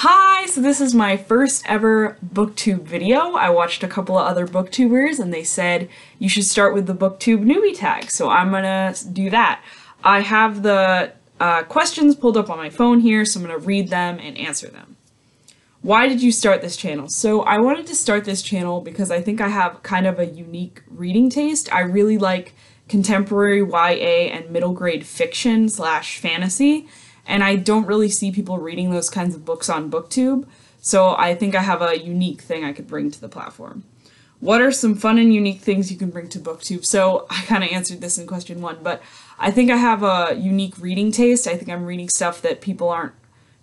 Hi, so this is my first ever booktube video. I watched a couple of other booktubers and they said you should start with the Booktube Newbie Tag, so I'm gonna do that. I have the questions pulled up on my phone here, so I'm gonna read them and answer them. Why did you start this channel? So I wanted to start this channel because I think I have kind of a unique reading taste. I really like contemporary YA and middle grade fiction / fantasy. And I don't really see people reading those kinds of books on Booktube, so I think I have a unique thing I could bring to the platform. What are some fun and unique things you can bring to Booktube? So I kind of answered this in question 1, but I think I have a unique reading taste. I think I'm reading stuff that people aren't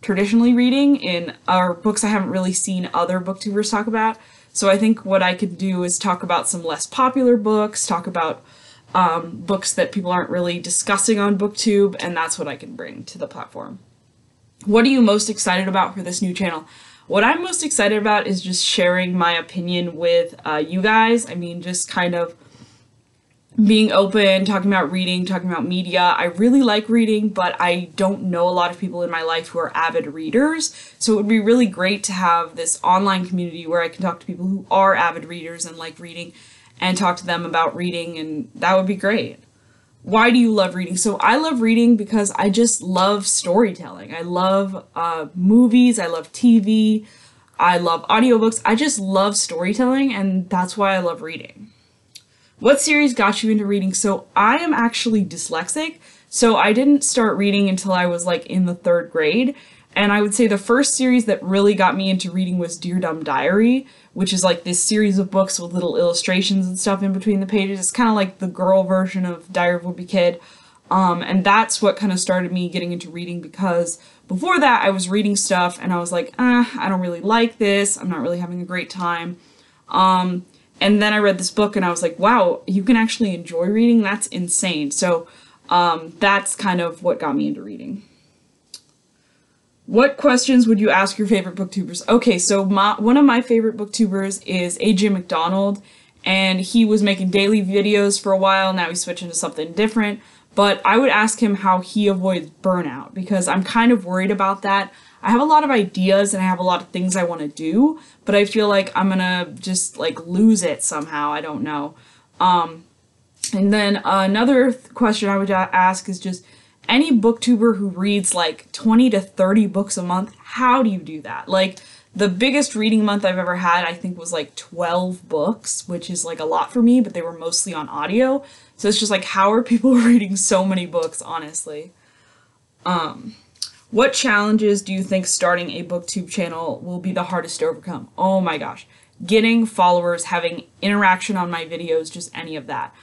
traditionally reading in our books I haven't really seen other booktubers talk about. So I think what I could do is talk about some less popular books, talk about books that people aren't really discussing on Booktube, and that's what I can bring to the platform. What are you most excited about for this new channel? What I'm most excited about is just sharing my opinion with you guys. I mean, just kind of being open, talking about reading, talking about media. I really like reading, but I don't know a lot of people in my life who are avid readers, so it would be really great to have this online community where I can talk to people who are avid readers and like reading and talk to them about reading, and that would be great. Why do you love reading? So I love reading because I just love storytelling. I love movies, I love TV, I love audiobooks. I just love storytelling, and that's why I love reading. What series got you into reading? So I am actually dyslexic, so I didn't start reading until I was like in the 3rd grade. And I would say the first series that really got me into reading was Dear Dumb Diary, which is like this series of books with little illustrations and stuff in between the pages. It's kind of like the girl version of Diary of a Wimpy Kid. And that's what kind of started me getting into reading, because before that I was reading stuff and I was like, I don't really like this. I'm not really having a great time. And then I read this book and I was like, wow, you can actually enjoy reading? That's insane. So that's kind of what got me into reading. What questions would you ask your favorite booktubers? Okay, so one of my favorite booktubers is AJ McDonald, and he was making daily videos for a while. Now he's switching to something different, but I would ask him how he avoids burnout, because I'm kind of worried about that. I have a lot of ideas and I have a lot of things I want to do, but I feel like I'm gonna just like lose it somehow. I don't know. And then another question I would ask is just, any booktuber who reads like 20 to 30 books a month, how do you do that? Like, the biggest reading month I've ever had, I think, was like 12 books, which is like a lot for me, but they were mostly on audio. So it's just like, how are people reading so many books, honestly? What challenges do you think starting a booktube channel will be the hardest to overcome? Oh my gosh. Getting followers, having interaction on my videos, just any of that.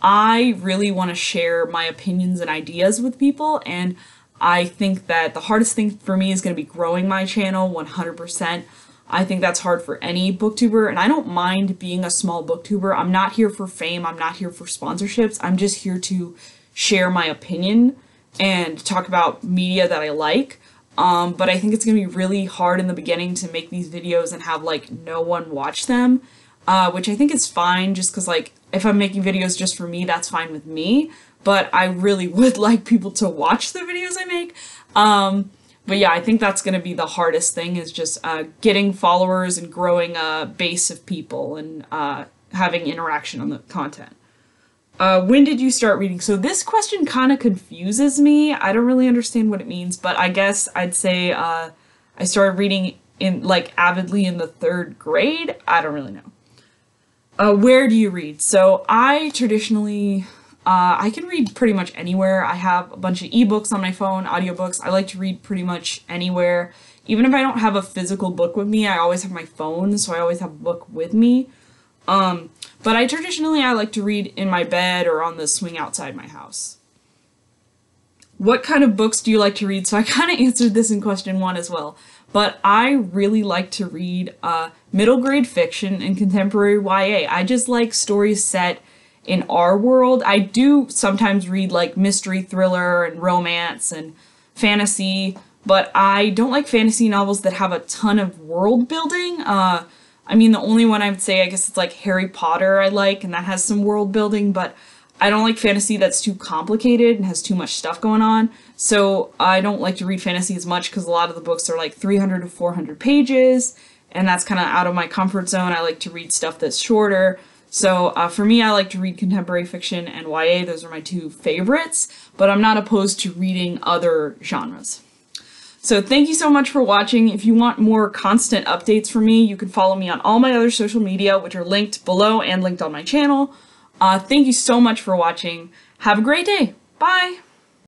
I really want to share my opinions and ideas with people, and I think that the hardest thing for me is going to be growing my channel 100%. I think that's hard for any booktuber, and I don't mind being a small booktuber. I'm not here for fame. I'm not here for sponsorships. I'm just here to share my opinion and talk about media that I like. But I think it's going to be really hard in the beginning to make these videos and have like no one watch them, which I think is fine, just because like if I'm making videos just for me, that's fine with me, but I really would like people to watch the videos I make. But yeah, I think that's going to be the hardest thing, is just getting followers and growing a base of people and having interaction on the content. When did you start reading? So this question kind of confuses me. I don't really understand what it means, but I guess I'd say I started reading in like avidly in the 3rd grade. I don't really know. Where do you read? So I traditionally, I can read pretty much anywhere. I have a bunch of ebooks on my phone, audiobooks. I like to read pretty much anywhere. Even if I don't have a physical book with me, I always have my phone, so I always have a book with me. But I like to read in my bed or on the swing outside my house. What kind of books do you like to read? So I kind of answered this in question 1 as well. But I really like to read middle grade fiction and contemporary YA. I just like stories set in our world. I do sometimes read like mystery thriller and romance and fantasy, but I don't like fantasy novels that have a ton of world building. I mean, the only one I would say, I guess it's like Harry Potter I like, and that has some world building, but I don't like fantasy that's too complicated and has too much stuff going on. So I don't like to read fantasy as much because a lot of the books are like 300 to 400 pages, and that's kind of out of my comfort zone. I like to read stuff that's shorter. So for me, I like to read contemporary fiction and YA. Those are my two favorites, but I'm not opposed to reading other genres. So thank you so much for watching. If you want more constant updates from me, you can follow me on all my other social media, which are linked below and linked on my channel. Thank you so much for watching. Have a great day. Bye!